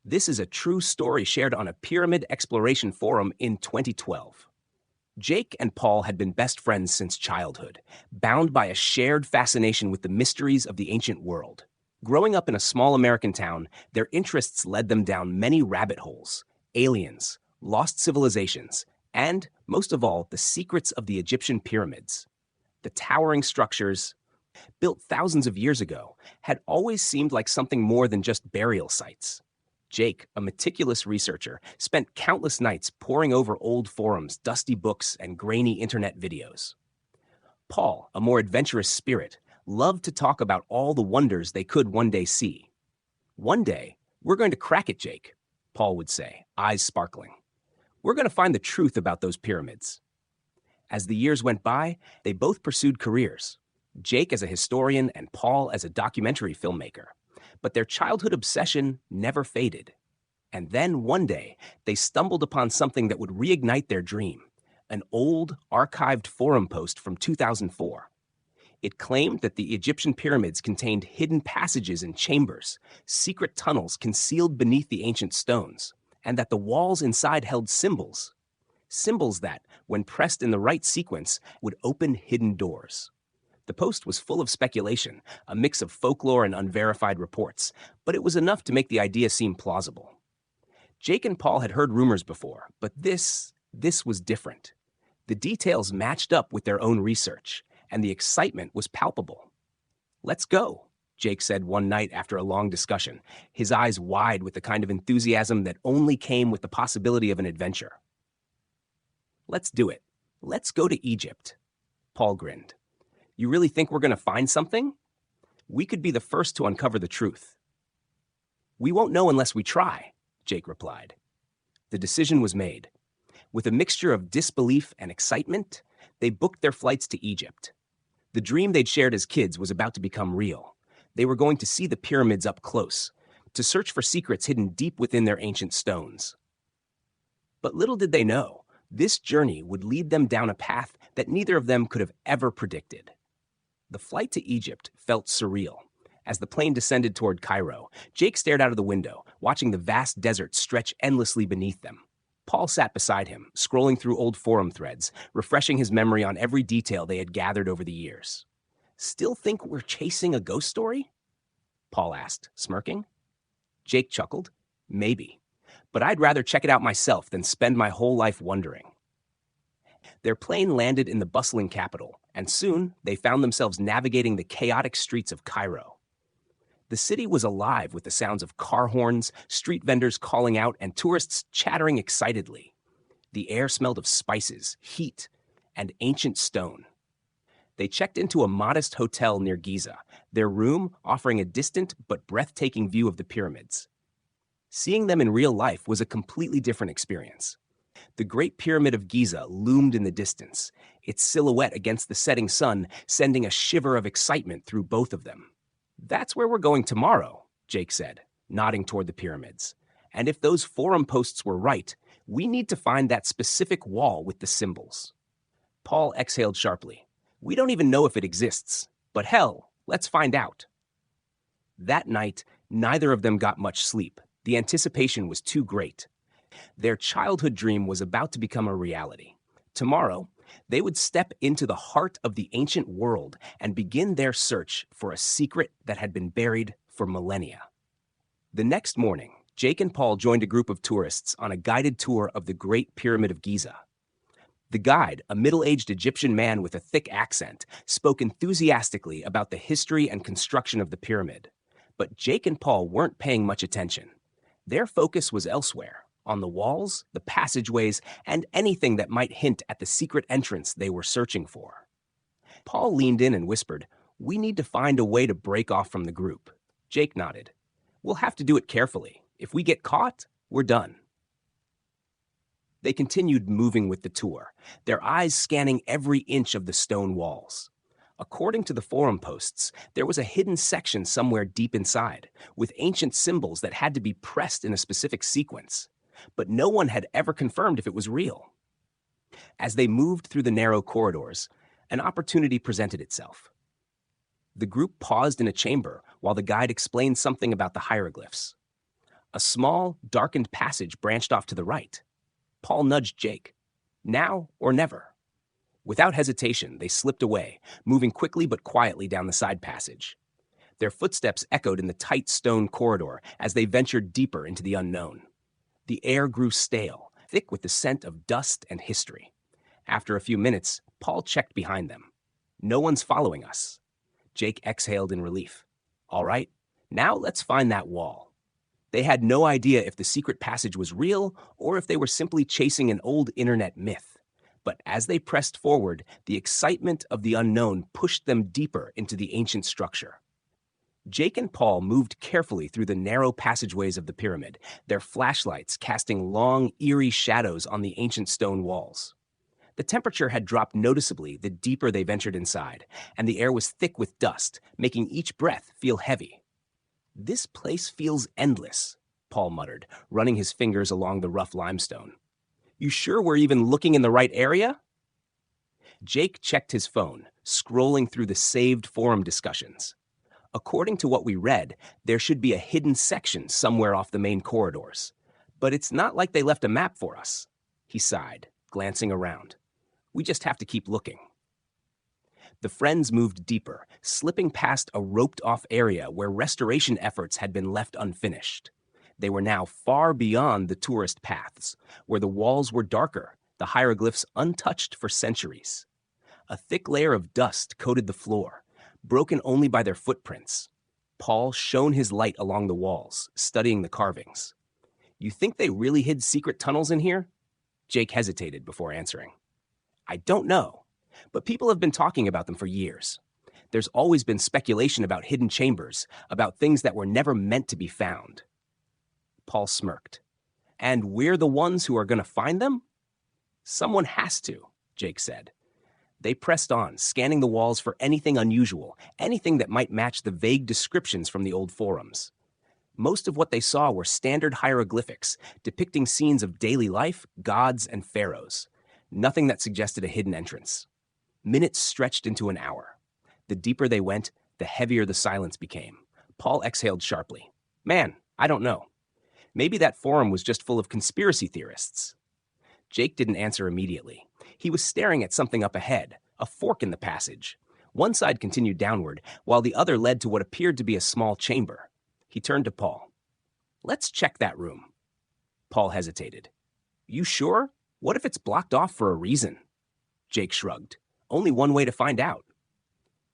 This is a true story shared on a pyramid exploration forum in 2012. Jake and Paul had been best friends since childhood, bound by a shared fascination with the mysteries of the ancient world. Growing up in a small American town, their interests led them down many rabbit holes: aliens, lost civilizations, and, most of all, the secrets of the Egyptian pyramids. The towering structures, built thousands of years ago, had always seemed like something more than just burial sites. Jake, a meticulous researcher, spent countless nights poring over old forums, dusty books, and grainy internet videos. Paul, a more adventurous spirit, loved to talk about all the wonders they could one day see. "One day, we're going to crack it, Jake," Paul would say, eyes sparkling. "We're going to find the truth about those pyramids." As the years went by, they both pursued careers, Jake as a historian and Paul as a documentary filmmaker. But their childhood obsession never faded. And then one day, they stumbled upon something that would reignite their dream: an old, archived forum post from 2004. It claimed that the Egyptian pyramids contained hidden passages and chambers, secret tunnels concealed beneath the ancient stones, and that the walls inside held symbols. Symbols that, when pressed in the right sequence, would open hidden doors. The post was full of speculation, a mix of folklore and unverified reports, but it was enough to make the idea seem plausible. Jake and Paul had heard rumors before, but this was different. The details matched up with their own research, and the excitement was palpable. "Let's go," Jake said one night after a long discussion, his eyes wide with the kind of enthusiasm that only came with the possibility of an adventure. "Let's do it. Let's go to Egypt." Paul grinned. "You really think we're going to find something? We could be the first to uncover the truth." "We won't know unless we try," Jake replied. The decision was made. With a mixture of disbelief and excitement, they booked their flights to Egypt. The dream they'd shared as kids was about to become real. They were going to see the pyramids up close, to search for secrets hidden deep within their ancient stones. But little did they know, this journey would lead them down a path that neither of them could have ever predicted. The flight to Egypt felt surreal. As the plane descended toward Cairo, Jake stared out of the window, watching the vast desert stretch endlessly beneath them. Paul sat beside him, scrolling through old forum threads, refreshing his memory on every detail they had gathered over the years. "Still think we're chasing a ghost story?" Paul asked, smirking. Jake chuckled. "Maybe. But I'd rather check it out myself than spend my whole life wondering." Their plane landed in the bustling capital, and soon they found themselves navigating the chaotic streets of Cairo. The city was alive with the sounds of car horns, street vendors calling out, and tourists chattering excitedly. The air smelled of spices, heat, and ancient stone. They checked into a modest hotel near Giza, their room offering a distant but breathtaking view of the pyramids. Seeing them in real life was a completely different experience. The Great Pyramid of Giza loomed in the distance, its silhouette against the setting sun sending a shiver of excitement through both of them. "That's where we're going tomorrow," Jake said, nodding toward the pyramids. "And if those forum posts were right, we need to find that specific wall with the symbols." Paul exhaled sharply. "We don't even know if it exists, but hell, let's find out." That night, neither of them got much sleep. The anticipation was too great. Their childhood dream was about to become a reality. Tomorrow, they would step into the heart of the ancient world and begin their search for a secret that had been buried for millennia. The next morning, Jake and Paul joined a group of tourists on a guided tour of the Great Pyramid of Giza. The guide, a middle-aged Egyptian man with a thick accent, spoke enthusiastically about the history and construction of the pyramid. But Jake and Paul weren't paying much attention. Their focus was elsewhere, on the walls, the passageways, and anything that might hint at the secret entrance they were searching for. Paul leaned in and whispered, "We need to find a way to break off from the group." Jake nodded. "We'll have to do it carefully. If we get caught, we're done." They continued moving with the tour, their eyes scanning every inch of the stone walls. According to the forum posts, there was a hidden section somewhere deep inside, with ancient symbols that had to be pressed in a specific sequence. But no one had ever confirmed if it was real. As they moved through the narrow corridors, an opportunity presented itself. The group paused in a chamber while the guide explained something about the hieroglyphs. A small, darkened passage branched off to the right. Paul nudged Jake. Now or never. Without hesitation, they slipped away, moving quickly but quietly down the side passage. Their footsteps echoed in the tight stone corridor as they ventured deeper into the unknown. The air grew stale, thick with the scent of dust and history. After a few minutes, Paul checked behind them. No one's following us. Jake exhaled in relief. All right, now let's find that wall. They had no idea if the secret passage was real or if they were simply chasing an old internet myth. But as they pressed forward, the excitement of the unknown pushed them deeper into the ancient structure. Jake and Paul moved carefully through the narrow passageways of the pyramid, their flashlights casting long, eerie shadows on the ancient stone walls. The temperature had dropped noticeably the deeper they ventured inside, and the air was thick with dust, making each breath feel heavy. "This place feels endless," Paul muttered, running his fingers along the rough limestone. "You sure we're even looking in the right area?" Jake checked his phone, scrolling through the saved forum discussions. According to what we read, there should be a hidden section somewhere off the main corridors. But it's not like they left a map for us. He sighed, glancing around. We just have to keep looking. The friends moved deeper, slipping past a roped-off area where restoration efforts had been left unfinished. They were now far beyond the tourist paths, where the walls were darker, the hieroglyphs untouched for centuries. A thick layer of dust coated the floor, broken only by their footprints. Paul shone his light along the walls, studying the carvings. "You think they really hid secret tunnels in here?" Jake hesitated before answering. "I don't know, but people have been talking about them for years. There's always been speculation about hidden chambers, about things that were never meant to be found." Paul smirked. "And we're the ones who are going to find them?" "Someone has to," Jake said. They pressed on, scanning the walls for anything unusual, anything that might match the vague descriptions from the old forums. Most of what they saw were standard hieroglyphics, depicting scenes of daily life, gods, and pharaohs. Nothing that suggested a hidden entrance. Minutes stretched into an hour. The deeper they went, the heavier the silence became. Paul exhaled sharply. "Man, I don't know. Maybe that forum was just full of conspiracy theorists." Jake didn't answer immediately. He was staring at something up ahead, a fork in the passage. One side continued downward, while the other led to what appeared to be a small chamber. He turned to Paul. "Let's check that room." Paul hesitated. "You sure? What if it's blocked off for a reason?" Jake shrugged. "Only one way to find out."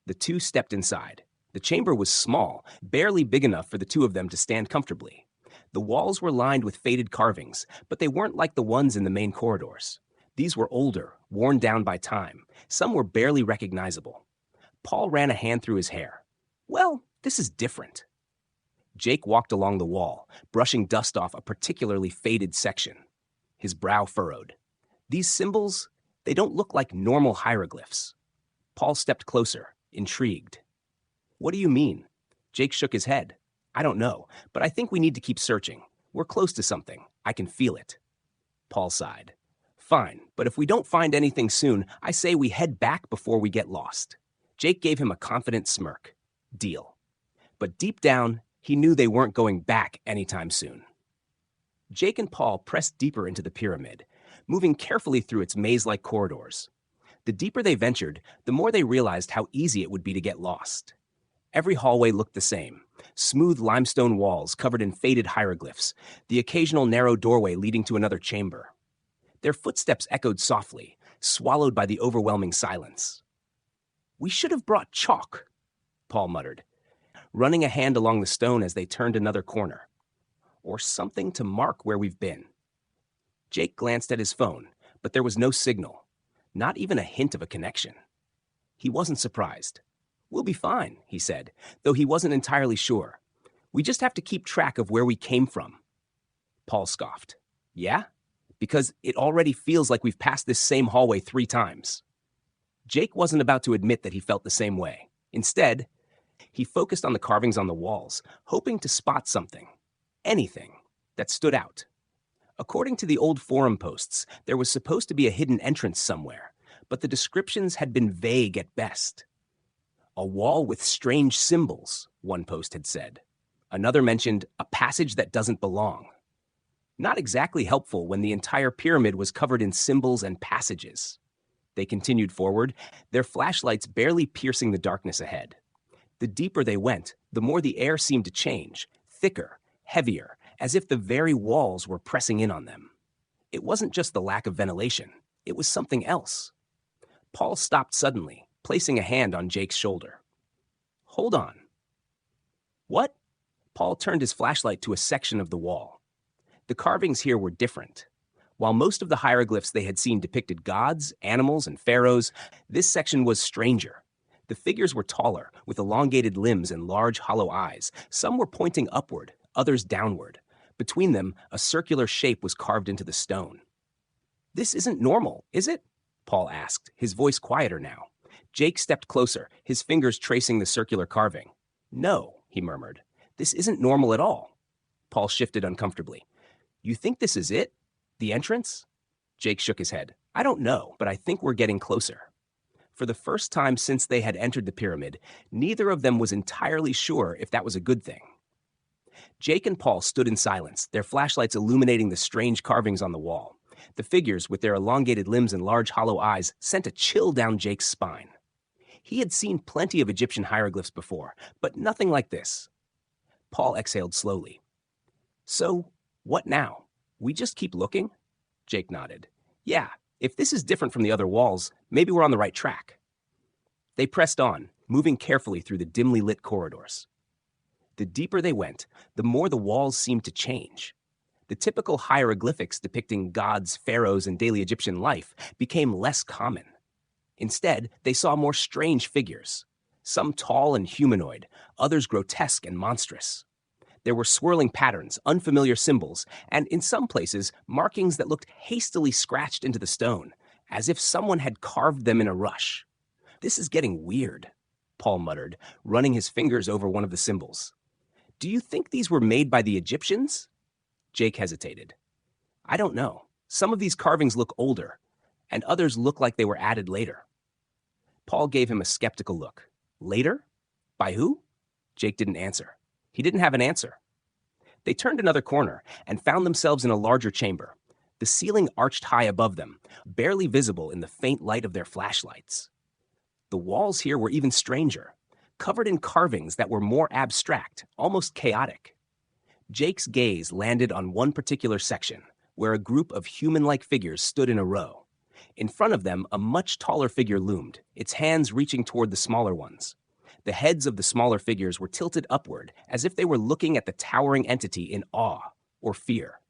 The two stepped inside. The chamber was small, barely big enough for the two of them to stand comfortably. The walls were lined with faded carvings, but they weren't like the ones in the main corridors. These were older, worn down by time. Some were barely recognizable. Paul ran a hand through his hair. "Well, this is different." Jake walked along the wall, brushing dust off a particularly faded section. His brow furrowed. "These symbols, they don't look like normal hieroglyphs." Paul stepped closer, intrigued. "What do you mean?" Jake shook his head. "I don't know, but I think we need to keep searching. We're close to something. I can feel it." Paul sighed. "Fine, but if we don't find anything soon, I say we head back before we get lost." Jake gave him a confident smirk. Deal. But deep down, he knew they weren't going back anytime soon. Jake and Paul pressed deeper into the pyramid, moving carefully through its maze-like corridors. The deeper they ventured, the more they realized how easy it would be to get lost. Every hallway looked the same. Smooth limestone walls covered in faded hieroglyphs, the occasional narrow doorway leading to another chamber. Their footsteps echoed softly, swallowed by the overwhelming silence. "We should have brought chalk," Paul muttered, running a hand along the stone as they turned another corner. "Or something to mark where we've been." Jake glanced at his phone, but there was no signal, not even a hint of a connection. He wasn't surprised. "We'll be fine," he said, though he wasn't entirely sure. "We just have to keep track of where we came from." Paul scoffed. "Yeah? Because it already feels like we've passed this same hallway 3 times. Jake wasn't about to admit that he felt the same way. Instead, he focused on the carvings on the walls, hoping to spot something, anything, that stood out. According to the old forum posts, there was supposed to be a hidden entrance somewhere, but the descriptions had been vague at best. "A wall with strange symbols," one post had said. Another mentioned a passage that doesn't belong. Not exactly helpful when the entire pyramid was covered in symbols and passages. They continued forward, their flashlights barely piercing the darkness ahead. The deeper they went, the more the air seemed to change, thicker, heavier, as if the very walls were pressing in on them. It wasn't just the lack of ventilation, it was something else. Paul stopped suddenly, placing a hand on Jake's shoulder. Hold on. What? Paul turned his flashlight to a section of the wall. The carvings here were different. While most of the hieroglyphs they had seen depicted gods, animals, and pharaohs, this section was stranger. The figures were taller, with elongated limbs and large hollow eyes. Some were pointing upward, others downward. Between them, a circular shape was carved into the stone. This isn't normal, is it? Paul asked, his voice quieter now. Jake stepped closer, his fingers tracing the circular carving. No, he murmured. This isn't normal at all. Paul shifted uncomfortably. You think this is it? The entrance? Jake shook his head. I don't know, but I think we're getting closer. For the first time since they had entered the pyramid, neither of them was entirely sure if that was a good thing. Jake and Paul stood in silence, their flashlights illuminating the strange carvings on the wall. The figures, with their elongated limbs and large hollow eyes, sent a chill down Jake's spine. He had seen plenty of Egyptian hieroglyphs before, but nothing like this. Paul exhaled slowly. So, what now? We just keep looking? Jake nodded. Yeah, if this is different from the other walls, maybe we're on the right track. They pressed on, moving carefully through the dimly lit corridors. The deeper they went, the more the walls seemed to change. The typical hieroglyphics depicting gods, pharaohs, and daily Egyptian life became less common. Instead, they saw more strange figures, some tall and humanoid, others grotesque and monstrous. There were swirling patterns, unfamiliar symbols, and in some places, markings that looked hastily scratched into the stone, as if someone had carved them in a rush. This is getting weird, Paul muttered, running his fingers over one of the symbols. Do you think these were made by the Egyptians? Jake hesitated. I don't know. Some of these carvings look older, and others look like they were added later. Paul gave him a skeptical look. Later? By who? Jake didn't answer. He didn't have an answer. They turned another corner and found themselves in a larger chamber. The ceiling arched high above them, barely visible in the faint light of their flashlights. The walls here were even stranger, covered in carvings that were more abstract, almost chaotic. Jake's gaze landed on one particular section, where a group of human-like figures stood in a row. In front of them, a much taller figure loomed, its hands reaching toward the smaller ones. The heads of the smaller figures were tilted upward, as if they were looking at the towering entity in awe or fear.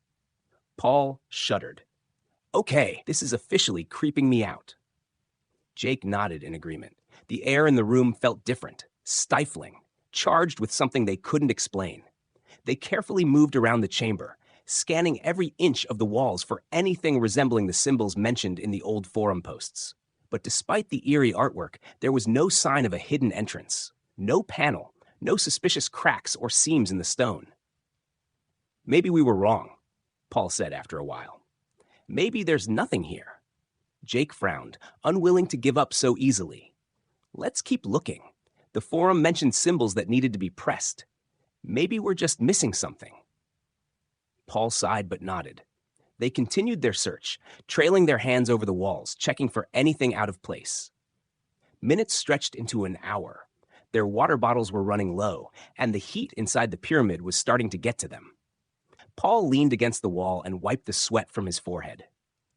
Paul shuddered. Okay, this is officially creeping me out. Jake nodded in agreement. The air in the room felt different, stifling, charged with something they couldn't explain. They carefully moved around the chamber, scanning every inch of the walls for anything resembling the symbols mentioned in the old forum posts. But despite the eerie artwork, there was no sign of a hidden entrance, no panel, no suspicious cracks or seams in the stone. Maybe we were wrong, Paul said after a while. Maybe there's nothing here. Jake frowned, unwilling to give up so easily. Let's keep looking. The forum mentioned symbols that needed to be pressed. Maybe we're just missing something. Paul sighed but nodded. They continued their search, trailing their hands over the walls, checking for anything out of place. Minutes stretched into an hour. Their water bottles were running low, and the heat inside the pyramid was starting to get to them. Paul leaned against the wall and wiped the sweat from his forehead.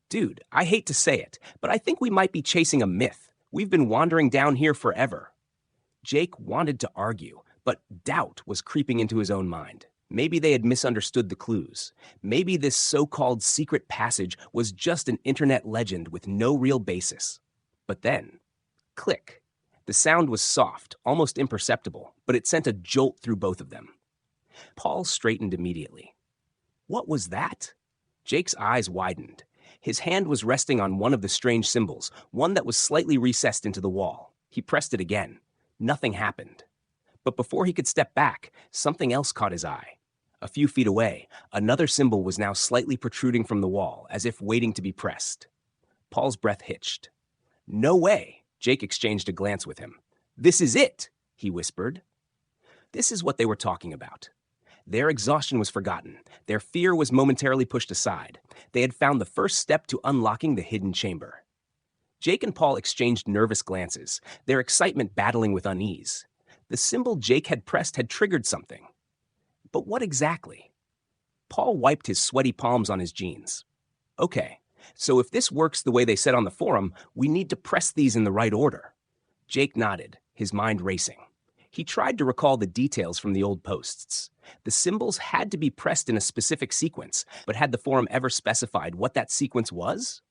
Dude, I hate to say it, but I think we might be chasing a myth. We've been wandering down here forever. Jake wanted to argue, but doubt was creeping into his own mind. Maybe they had misunderstood the clues. Maybe this so-called secret passage was just an internet legend with no real basis. But then, click. The sound was soft, almost imperceptible, but it sent a jolt through both of them. Paul straightened immediately. What was that? Jake's eyes widened. His hand was resting on one of the strange symbols, one that was slightly recessed into the wall. He pressed it again. Nothing happened. But before he could step back, something else caught his eye. A few feet away, another symbol was now slightly protruding from the wall, as if waiting to be pressed. Paul's breath hitched. No way! Jake exchanged a glance with him. This is it, he whispered. This is what they were talking about. Their exhaustion was forgotten. Their fear was momentarily pushed aside. They had found the first step to unlocking the hidden chamber. Jake and Paul exchanged nervous glances, their excitement battling with unease. The symbol Jake had pressed had triggered something. But what exactly? Paul wiped his sweaty palms on his jeans. Okay, so if this works the way they said on the forum, we need to press these in the right order. Jake nodded, his mind racing. He tried to recall the details from the old posts. The symbols had to be pressed in a specific sequence, but had the forum ever specified what that sequence was?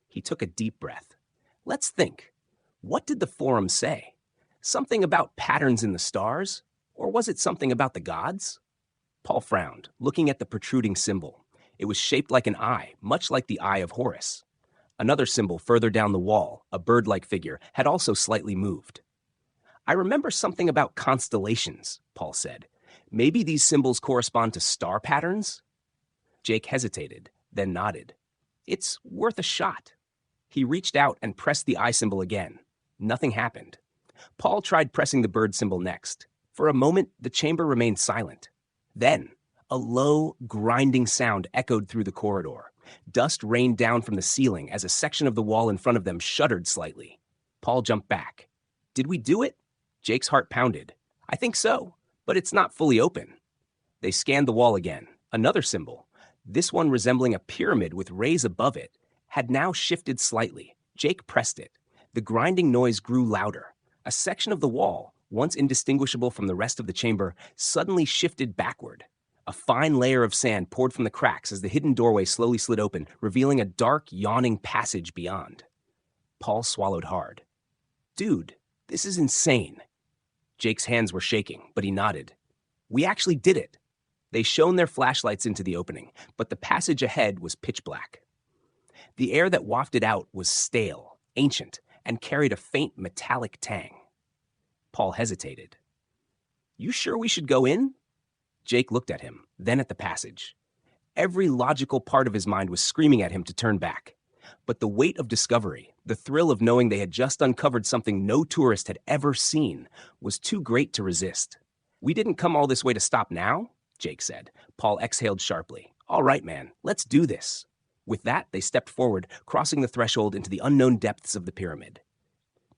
He took a deep breath. Let's think. What did the forum say? Something about patterns in the stars? Or was it something about the gods? Paul frowned, looking at the protruding symbol. It was shaped like an eye, much like the Eye of Horus. Another symbol further down the wall, a bird-like figure, had also slightly moved. I remember something about constellations, Paul said. Maybe these symbols correspond to star patterns? Jake hesitated, then nodded. It's worth a shot. He reached out and pressed the eye symbol again. Nothing happened. Paul tried pressing the bird symbol next. For a moment, the chamber remained silent. Then, a low, grinding sound echoed through the corridor. Dust rained down from the ceiling as a section of the wall in front of them shuddered slightly. Paul jumped back. Did we do it? Jake's heart pounded. I think so, but it's not fully open. They scanned the wall again. Another symbol, this one resembling a pyramid with rays above it, had now shifted slightly. Jake pressed it. The grinding noise grew louder. A section of the wall, once indistinguishable from the rest of the chamber, suddenly shifted backward. A fine layer of sand poured from the cracks as the hidden doorway slowly slid open, revealing a dark, yawning passage beyond. Paul swallowed hard. Dude, this is insane. Jake's hands were shaking, but he nodded. We actually did it. They shone their flashlights into the opening, but the passage ahead was pitch black. The air that wafted out was stale, ancient, and carried a faint metallic tang. Paul hesitated. You sure we should go in? Jake looked at him, then at the passage. Every logical part of his mind was screaming at him to turn back. But the weight of discovery, the thrill of knowing they had just uncovered something no tourist had ever seen, was too great to resist. We didn't come all this way to stop now, Jake said. Paul exhaled sharply. All right, man, let's do this. With that, they stepped forward, crossing the threshold into the unknown depths of the pyramid.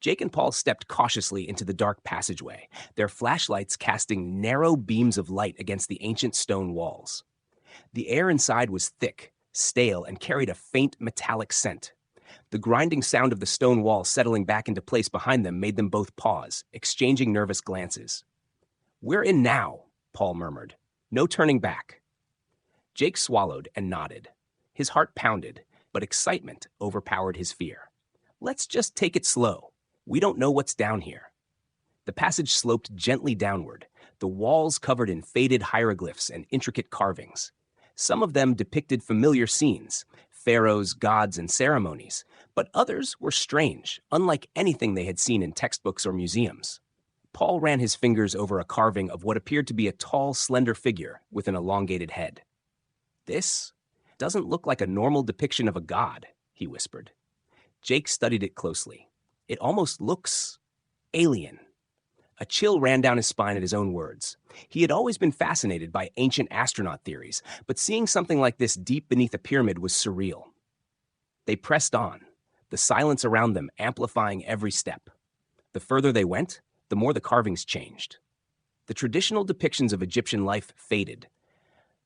Jake and Paul stepped cautiously into the dark passageway, their flashlights casting narrow beams of light against the ancient stone walls. The air inside was thick, stale, and carried a faint metallic scent. The grinding sound of the stone wall settling back into place behind them made them both pause, exchanging nervous glances. We're in now, Paul murmured. No turning back. Jake swallowed and nodded. His heart pounded, but excitement overpowered his fear. Let's just take it slow. We don't know what's down here. The passage sloped gently downward, the walls covered in faded hieroglyphs and intricate carvings. Some of them depicted familiar scenes, pharaohs, gods, and ceremonies, but others were strange, unlike anything they had seen in textbooks or museums. Paul ran his fingers over a carving of what appeared to be a tall, slender figure with an elongated head. This doesn't look like a normal depiction of a god, he whispered. Jake studied it closely. It almost looks alien. A chill ran down his spine at his own words. He had always been fascinated by ancient astronaut theories, but seeing something like this deep beneath a pyramid was surreal. They pressed on, the silence around them amplifying every step. The further they went, the more the carvings changed. The traditional depictions of Egyptian life faded,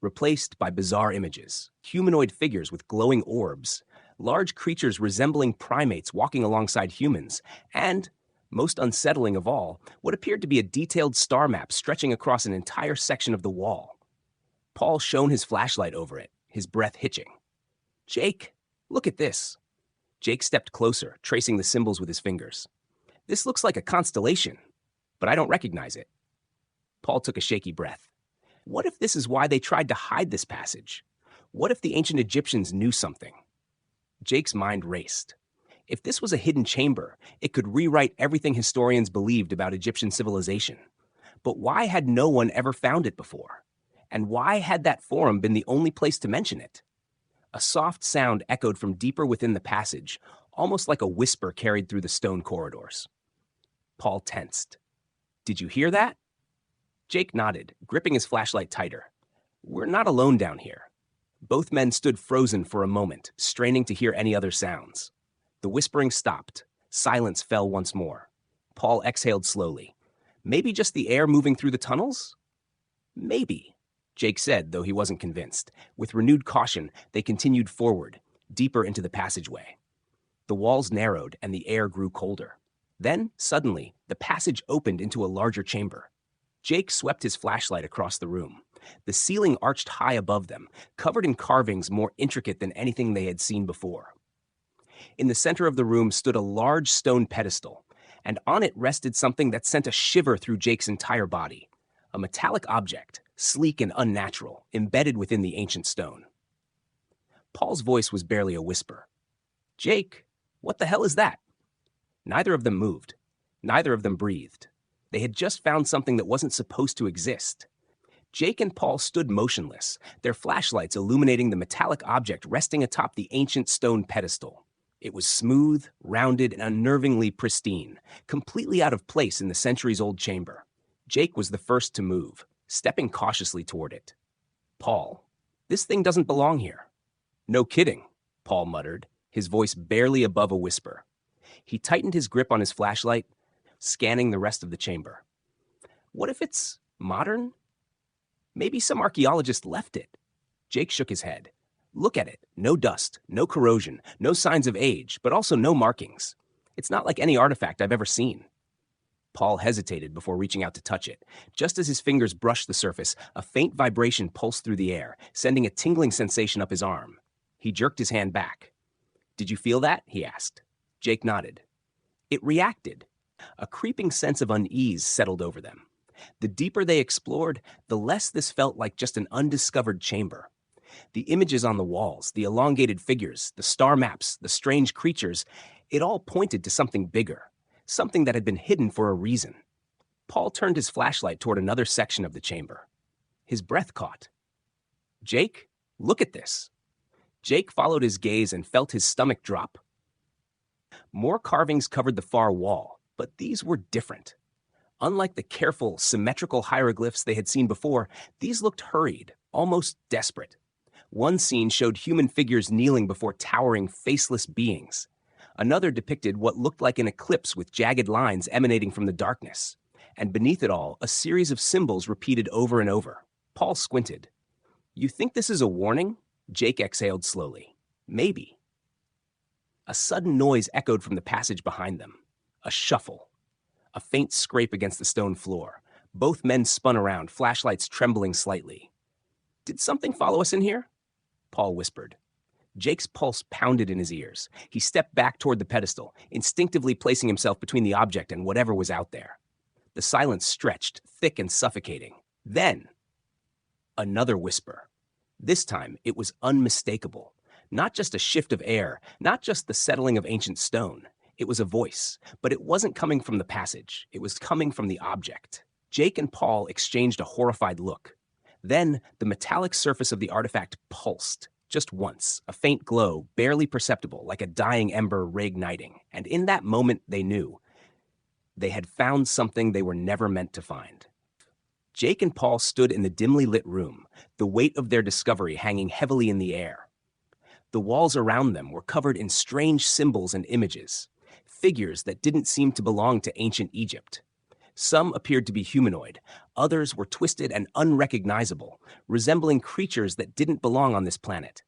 replaced by bizarre images, humanoid figures with glowing orbs, large creatures resembling primates walking alongside humans, and, most unsettling of all, what appeared to be a detailed star map stretching across an entire section of the wall. Paul shone his flashlight over it, his breath hitching. Jake, look at this. Jake stepped closer, tracing the symbols with his fingers. This looks like a constellation, but I don't recognize it. Paul took a shaky breath. What if this is why they tried to hide this passage? What if the ancient Egyptians knew something? Jake's mind raced. If this was a hidden chamber, it could rewrite everything historians believed about Egyptian civilization. But why had no one ever found it before? And why had that forum been the only place to mention it? A soft sound echoed from deeper within the passage, almost like a whisper carried through the stone corridors. Paul tensed. Did you hear that? Jake nodded, gripping his flashlight tighter. We're not alone down here. Both men stood frozen for a moment, straining to hear any other sounds. The whispering stopped. Silence fell once more. Paul exhaled slowly. Maybe just the air moving through the tunnels? Maybe, Jake said, though he wasn't convinced. With renewed caution, they continued forward, deeper into the passageway. The walls narrowed and the air grew colder. Then, suddenly, the passage opened into a larger chamber. Jake swept his flashlight across the room. The ceiling arched high above them, covered in carvings more intricate than anything they had seen before. In the center of the room stood a large stone pedestal, and on it rested something that sent a shiver through Jake's entire body. A metallic object, sleek and unnatural, embedded within the ancient stone. Paul's voice was barely a whisper. "Jake, what the hell is that?" Neither of them moved. Neither of them breathed. They had just found something that wasn't supposed to exist. Jake and Paul stood motionless, their flashlights illuminating the metallic object resting atop the ancient stone pedestal. It was smooth, rounded, and unnervingly pristine, completely out of place in the centuries-old chamber. Jake was the first to move, stepping cautiously toward it. "Paul, this thing doesn't belong here." "No kidding," Paul muttered, his voice barely above a whisper. He tightened his grip on his flashlight, scanning the rest of the chamber. "What if it's modern? Maybe some archaeologist left it." Jake shook his head. "Look at it. No dust, no corrosion, no signs of age, but also no markings. It's not like any artifact I've ever seen." Paul hesitated before reaching out to touch it. Just as his fingers brushed the surface, a faint vibration pulsed through the air, sending a tingling sensation up his arm. He jerked his hand back. "Did you feel that?" he asked. Jake nodded. It reacted. A creeping sense of unease settled over them. The deeper they explored, the less this felt like just an undiscovered chamber. The images on the walls, the elongated figures, the star maps, the strange creatures, it all pointed to something bigger, something that had been hidden for a reason. Paul turned his flashlight toward another section of the chamber. His breath caught. "Jake, look at this." Jake followed his gaze and felt his stomach drop. More carvings covered the far wall, but these were different. Unlike the careful, symmetrical hieroglyphs they had seen before, these looked hurried, almost desperate. One scene showed human figures kneeling before towering, faceless beings. Another depicted what looked like an eclipse with jagged lines emanating from the darkness. And beneath it all, a series of symbols repeated over and over. Paul squinted. "You think this is a warning?" Jake exhaled slowly. "Maybe." A sudden noise echoed from the passage behind them. A shuffle. A faint scrape against the stone floor. Both men spun around, flashlights trembling slightly. "Did something follow us in here?" Paul whispered. Jake's pulse pounded in his ears. He stepped back toward the pedestal, instinctively placing himself between the object and whatever was out there. The silence stretched, thick and suffocating. Then, another whisper. This time, it was unmistakable. Not just a shift of air, not just the settling of ancient stone. It was a voice, but it wasn't coming from the passage. It was coming from the object. Jake and Paul exchanged a horrified look. Then, the metallic surface of the artifact pulsed, just once, a faint glow, barely perceptible, like a dying ember reigniting. And in that moment, they knew. They had found something they were never meant to find. Jake and Paul stood in the dimly lit room, the weight of their discovery hanging heavily in the air. The walls around them were covered in strange symbols and images, figures that didn't seem to belong to ancient Egypt. Some appeared to be humanoid, others were twisted and unrecognizable, resembling creatures that didn't belong on this planet.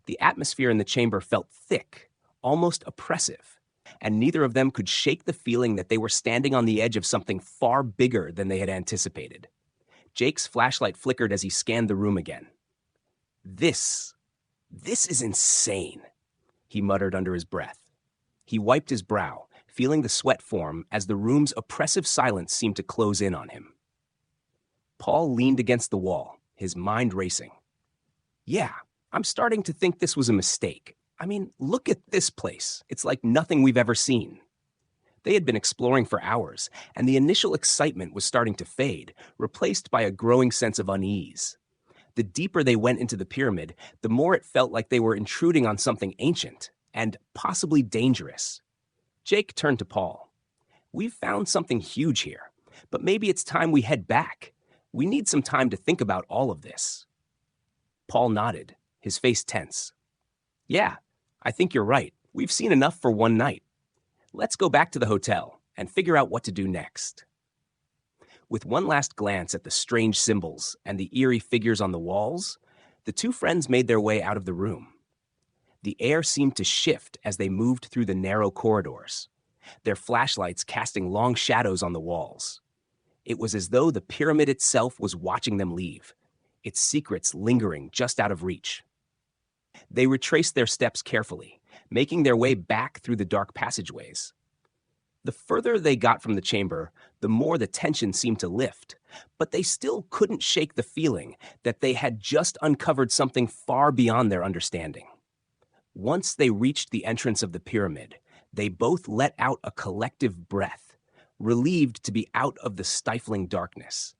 The atmosphere in the chamber felt thick, almost oppressive, and neither of them could shake the feeling that they were standing on the edge of something far bigger than they had anticipated. Jake's flashlight flickered as he scanned the room again. This is insane," he muttered under his breath. He wiped his brow, feeling the sweat form as the room's oppressive silence seemed to close in on him. Paul leaned against the wall, his mind racing. "Yeah, I'm starting to think this was a mistake. I mean, look at this place. It's like nothing we've ever seen." They had been exploring for hours, and the initial excitement was starting to fade, replaced by a growing sense of unease. The deeper they went into the pyramid, the more it felt like they were intruding on something ancient and possibly dangerous. Jake turned to Paul. "We've found something huge here, but maybe it's time we head back. We need some time to think about all of this." Paul nodded, his face tense. Yeah, I think you're right. We've seen enough for one night. Let's go back to the hotel and figure out what to do next. With one last glance at the strange symbols and the eerie figures on the walls, the two friends made their way out of the room. The air seemed to shift as they moved through the narrow corridors, their flashlights casting long shadows on the walls. It was as though the pyramid itself was watching them leave, its secrets lingering just out of reach. They retraced their steps carefully, making their way back through the dark passageways. The further they got from the chamber, the more the tension seemed to lift, but they still couldn't shake the feeling that they had just uncovered something far beyond their understanding. Once they reached the entrance of the pyramid, they both let out a collective breath, relieved to be out of the stifling darkness.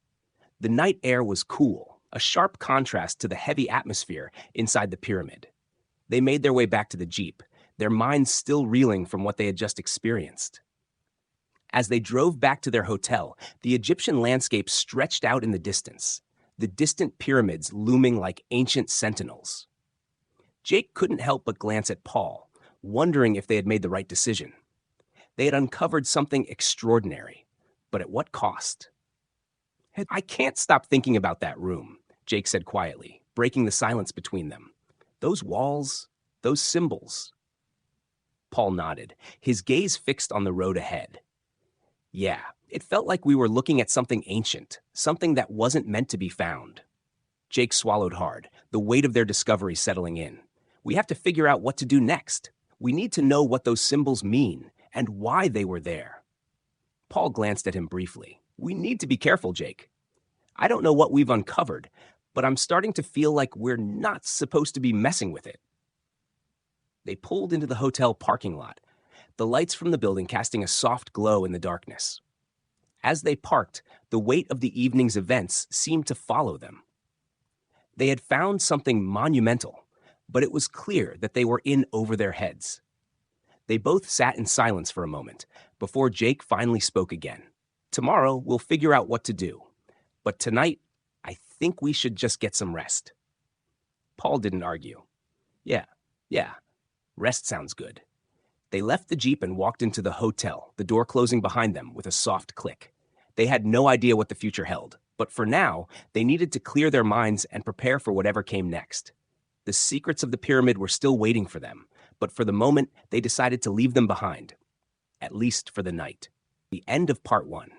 The night air was cool, a sharp contrast to the heavy atmosphere inside the pyramid. They made their way back to the jeep, their minds still reeling from what they had just experienced. As they drove back to their hotel, the Egyptian landscape stretched out in the distance, the distant pyramids looming like ancient sentinels. Jake couldn't help but glance at Paul, wondering if they had made the right decision. They had uncovered something extraordinary, but at what cost? I can't stop thinking about that room, Jake said quietly, breaking the silence between them. Those walls, those symbols. Paul nodded, his gaze fixed on the road ahead. Yeah, it felt like we were looking at something ancient, something that wasn't meant to be found. Jake swallowed hard, the weight of their discovery settling in. We have to figure out what to do next. We need to know what those symbols mean and why they were there. Paul glanced at him briefly. We need to be careful, Jake. I don't know what we've uncovered, but I'm starting to feel like we're not supposed to be messing with it. They pulled into the hotel parking lot, the lights from the building casting a soft glow in the darkness. As they parked, the weight of the evening's events seemed to follow them. They had found something monumental, but it was clear that they were in over their heads. They both sat in silence for a moment before Jake finally spoke again. Tomorrow, we'll figure out what to do. But tonight, I think we should just get some rest. Paul didn't argue. Yeah, rest sounds good. They left the jeep and walked into the hotel, the door closing behind them with a soft click. They had no idea what the future held, but for now, they needed to clear their minds and prepare for whatever came next. The secrets of the pyramid were still waiting for them, but for the moment, they decided to leave them behind, at least for the night. The end of part 1.